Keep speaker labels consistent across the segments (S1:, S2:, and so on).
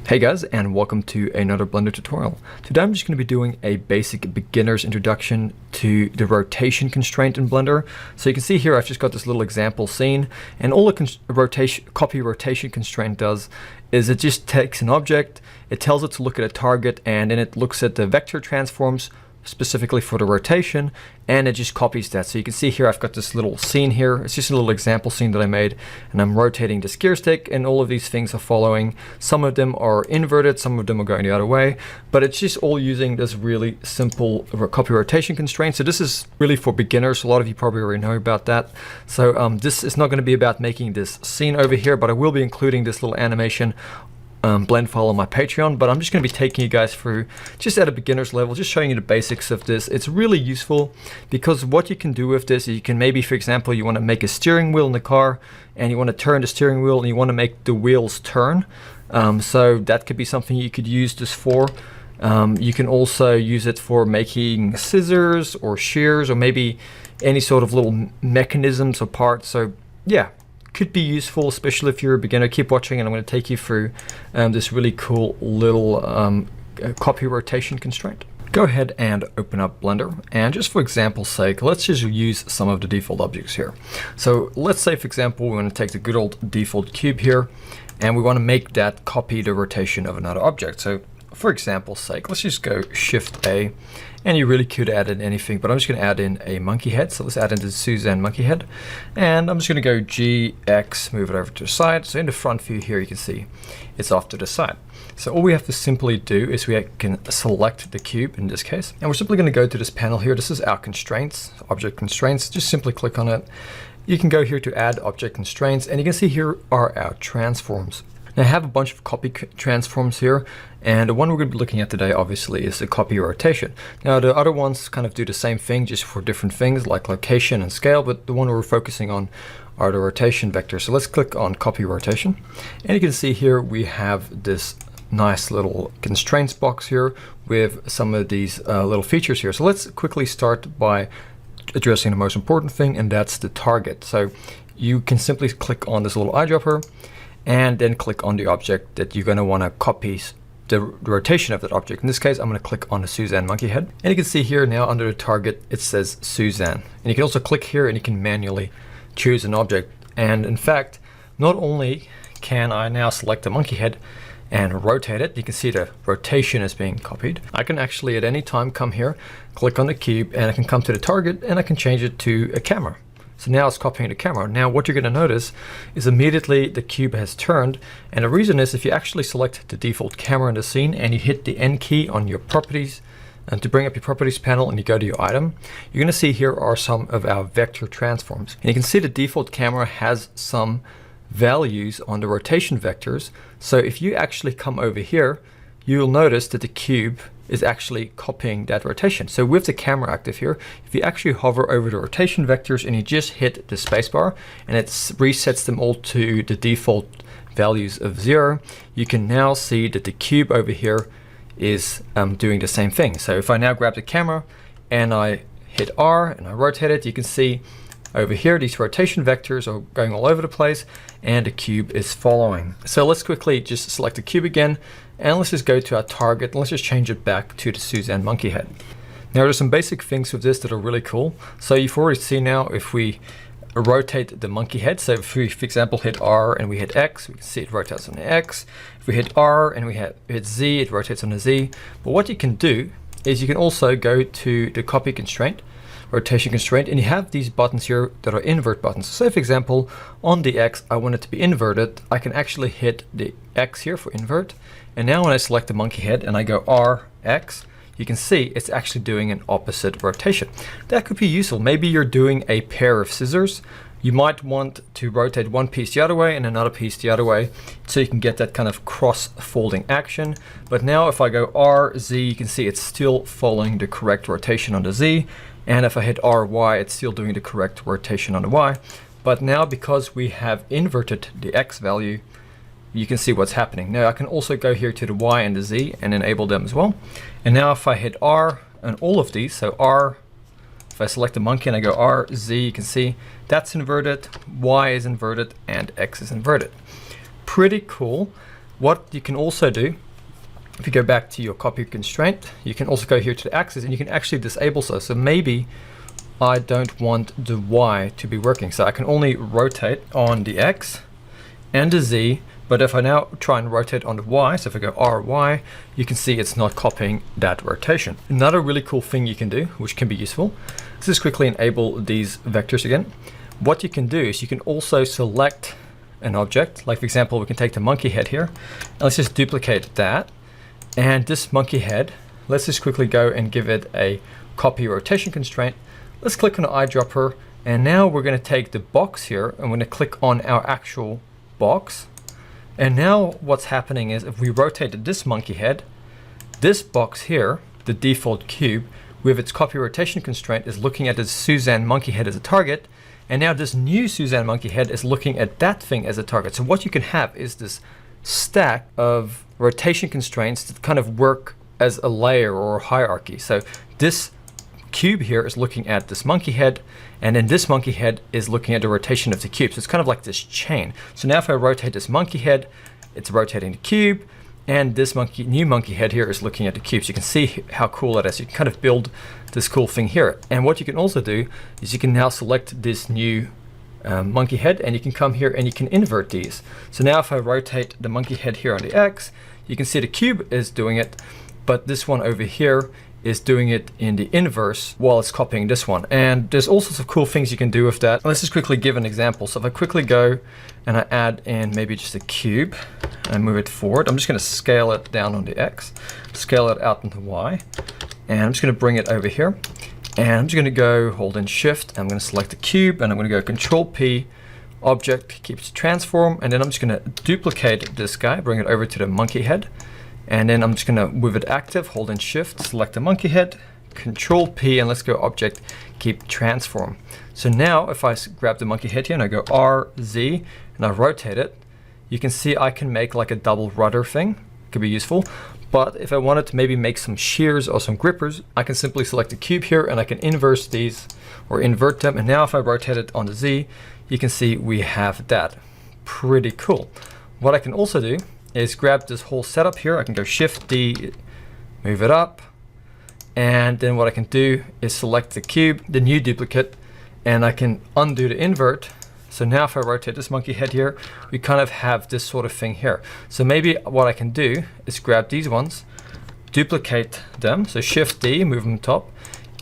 S1: Hey guys, and welcome to another Blender tutorial. Today I'm just going to be doing a basic beginner's introduction to the rotation constraint in Blender. So you can see here I've just got this little example scene, and all the copy rotation constraint does is it just takes an object, it tells it to look at a target, and then it looks at the vector transforms specifically for the rotation, and it just copies that. So you can see here I've got this little scene here. It's just a little example scene that I made, and I'm rotating this gear stick, and all of these things are following. Some of them are inverted, some of them are going the other way, but it's just all using this really simple copy rotation constraint. So this is really for beginners. A lot of you probably already know about that. So this is not going to be about making this scene over here, but I will be including this little animation blend file on my Patreon, but I'm just going to be taking you guys through just at a beginner's level, just showing you the basics of this. It's really useful because what you can do with this, you can maybe, for example, you want to make a steering wheel in the car and you want to turn the steering wheel and you want to make the wheels turn. So that could be something you could use this for. You can also use it for making scissors or shears or maybe any sort of little mechanisms or parts. So yeah, could be useful, especially if you're a beginner. Keep watching and I'm going to take you through this really cool little copy rotation constraint. Go ahead and open up Blender, and just for example's sake, let's just use some of the default objects here. So let's say, for example, we want to take the good old default cube here and we want to make that copy the rotation of another object. So for example's sake, let's just go Shift A, and you really could add in anything, but I'm just going to add in a monkey head. So let's add in the Suzanne monkey head, and I'm just going to go GX, move it over to the side. So in the front view here, you can see it's off to the side. So all we have to simply do is we can select the cube in this case, and we're simply going to go to this panel here. This is our constraints, object constraints. Just simply click on it. You can go here to add object constraints, and you can see here are our transforms. Now I have a bunch of copy transforms here, and the one we're going to be looking at today obviously is the copy rotation. Now the other ones kind of do the same thing, just for different things like location and scale, but the one we're focusing on are the rotation vectors. So let's click on copy rotation, and you can see here we have this nice little constraints box here with some of these little features here. So let's quickly start by addressing the most important thing, and that's the target. So you can simply click on this little eyedropper and then click on the object that you're going to want to copy the rotation of that object. In this case, I'm going to click on the Suzanne monkey head. And you can see here now under the target, it says Suzanne. And you can also click here and you can manually choose an object. And in fact, not only can I now select the monkey head and rotate it, you can see the rotation is being copied. I can actually at any time come here, click on the cube, and I can come to the target and I can change it to a camera. So now it's copying the camera. Now what you're going to notice is immediately the cube has turned, and the reason is if you actually select the default camera in the scene and you hit the N key on your properties and to bring up your properties panel and you go to your item, you're going to see here are some of our vector transforms. And you can see the default camera has some values on the rotation vectors. So if you actually come over here, you'll notice that the cube is actually copying that rotation. So with the camera active here, if you actually hover over the rotation vectors and you just hit the spacebar and it resets them all to the default values of 0, you can now see that the cube over here is doing the same thing. So if I now grab the camera and I hit R and I rotate it, you can see over here these rotation vectors are going all over the place and the cube is following. So let's quickly just select the cube again, and let's just go to our target and let's just change it back to the Suzanne monkey head. Now there's some basic things with this that are really cool. So you've already seen now if we rotate the monkey head, so if we, for example, hit R and we hit X, we can see it rotates on the X. If we hit R and we hit Z, it rotates on the Z. But what you can do is you can also go to the copy constraint, rotation constraint, and you have these buttons here that are invert buttons. So for example, on the X, I want it to be inverted. I can actually hit the X here for invert. And now when I select the monkey head and I go RX, you can see it's actually doing an opposite rotation. That could be useful. Maybe you're doing a pair of scissors. You might want to rotate one piece the other way and another piece the other way, so you can get that kind of cross-folding action. But now if I go RZ, you can see it's still following the correct rotation on the Z. And if I hit RY, it's still doing the correct rotation on the Y. But now because we have inverted the X value, you can see what's happening. Now I can also go here to the Y and the Z and enable them as well. And now if I hit R on all of these, so R, if I select the monkey and I go R, Z, you can see that's inverted, Y is inverted, and X is inverted. Pretty cool. What you can also do, if you go back to your copy constraint, you can also go here to the axis and you can actually disable this. So maybe I don't want the Y to be working. So I can only rotate on the X and the Z, but if I now try and rotate on the Y, so if I go RY, you can see it's not copying that rotation. Another really cool thing you can do, which can be useful, is just quickly enable these vectors again. What you can do is you can also select an object, like for example, we can take the monkey head here, and let's just duplicate that. And this monkey head, let's just quickly go and give it a copy rotation constraint. Let's click on the eyedropper, and now we're going to take the box here, and we're going to click on our actual box. And now what's happening is if we rotate this monkey head, this box here, the default cube, with its copy rotation constraint is looking at this Suzanne monkey head as a target. And now this new Suzanne monkey head is looking at that thing as a target. So what you can have is this stack of rotation constraints that kind of work as a layer or a hierarchy. So this cube here is looking at this monkey head, and then this monkey head is looking at the rotation of the cube. So it's kind of like this chain. So now if I rotate this monkey head, it's rotating the cube, and this new monkey head here is looking at the cube. So you can see how cool that is. You can kind of build this cool thing here. And what you can also do is you can now select this new monkey head, and you can come here and you can invert these. So now if I rotate the monkey head here on the X, you can see the cube is doing it, but this one over here is doing it in the inverse while it's copying this one. And there's all sorts of cool things you can do with that. Let's just quickly give an example. So if I quickly go and I add in maybe just a cube and move it forward, I'm just going to scale it down on the X, scale it out on the Y, and I'm just going to bring it over here. And I'm just going to go hold in Shift. I'm going to select the cube, and I'm going to go Control P, Object, keeps transform, and then I'm just going to duplicate this guy, bring it over to the monkey head, and then I'm just going to, with it active, hold in Shift, select the monkey head, Control P, and let's go Object, keep transform. So now if I grab the monkey head here and I go R, Z, and I rotate it, you can see I can make like a double rudder thing. Could be useful. But if I wanted to maybe make some shears or some grippers, I can simply select the cube here and I can inverse these or invert them. And now if I rotate it on the Z, you can see we have that. Pretty cool. What I can also do is grab this whole setup here. I can go Shift D, move it up. And then what I can do is select the cube, the new duplicate, and I can undo the invert. So now if I rotate this monkey head here, we kind of have this sort of thing here. So maybe what I can do is grab these ones, duplicate them, so Shift D, move them top,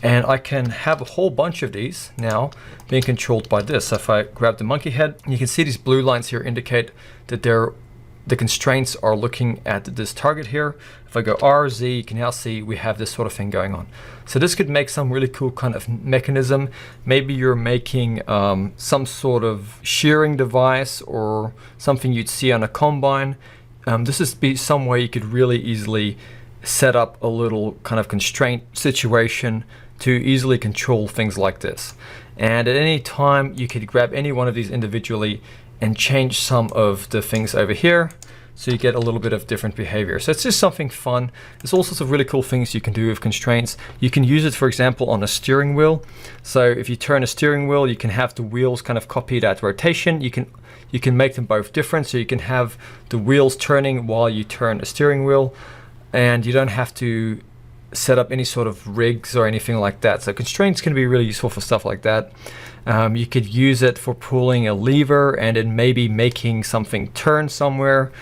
S1: and I can have a whole bunch of these now being controlled by this. So if I grab the monkey head, you can see these blue lines here indicate that the constraints are looking at this target here. If I go R, Z, you can now see we have this sort of thing going on. So this could make some really cool kind of mechanism. Maybe you're making some sort of shearing device or something you'd see on a combine. This is be some way you could really easily set up a little kind of constraint situation to easily control things like this. And at any time, you could grab any one of these individually and change some of the things over here so you get a little bit of different behavior. So it's just something fun. There's all sorts of really cool things you can do with constraints. You can use it, for example, on a steering wheel. So if you turn a steering wheel, you can have the wheels kind of copy that rotation. You can make them both different, so you can have the wheels turning while you turn a steering wheel, and you don't have to set up any sort of rigs or anything like that. So constraints can be really useful for stuff like that. You could use it for pulling a lever and then maybe making something turn somewhere.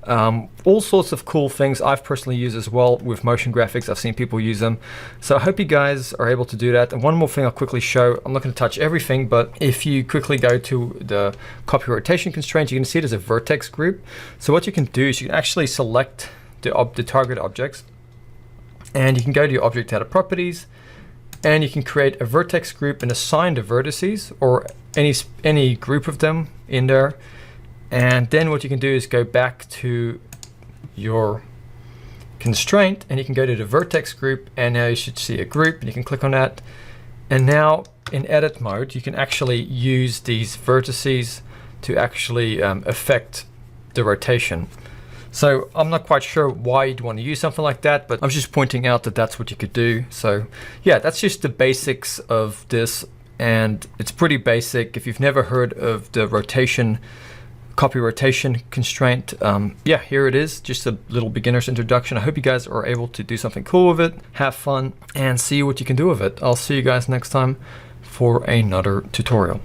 S1: All sorts of cool things I've personally used as well with motion graphics. I've seen people use them. So I hope you guys are able to do that. And one more thing I'll quickly show. I'm not going to touch everything, but if you quickly go to the copy rotation constraint, you can see there's a vertex group. So what you can do is you can actually select the target objects, and you can go to your object data properties, and you can create a vertex group and assign the vertices or any group of them in there. And then what you can do is go back to your constraint, and you can go to the vertex group, and now you should see a group, and you can click on that. And now in edit mode, you can actually use these vertices to actually affect the rotation. So I'm not quite sure why you'd want to use something like that, but I'm just pointing out that that's what you could do. So yeah, that's just the basics of this, and it's pretty basic. If you've never heard of the rotation copy rotation constraint. Yeah, here it is, just a little beginner's introduction. I hope you guys are able to do something cool with it, have fun, and see what you can do with it. I'll see you guys next time for another tutorial.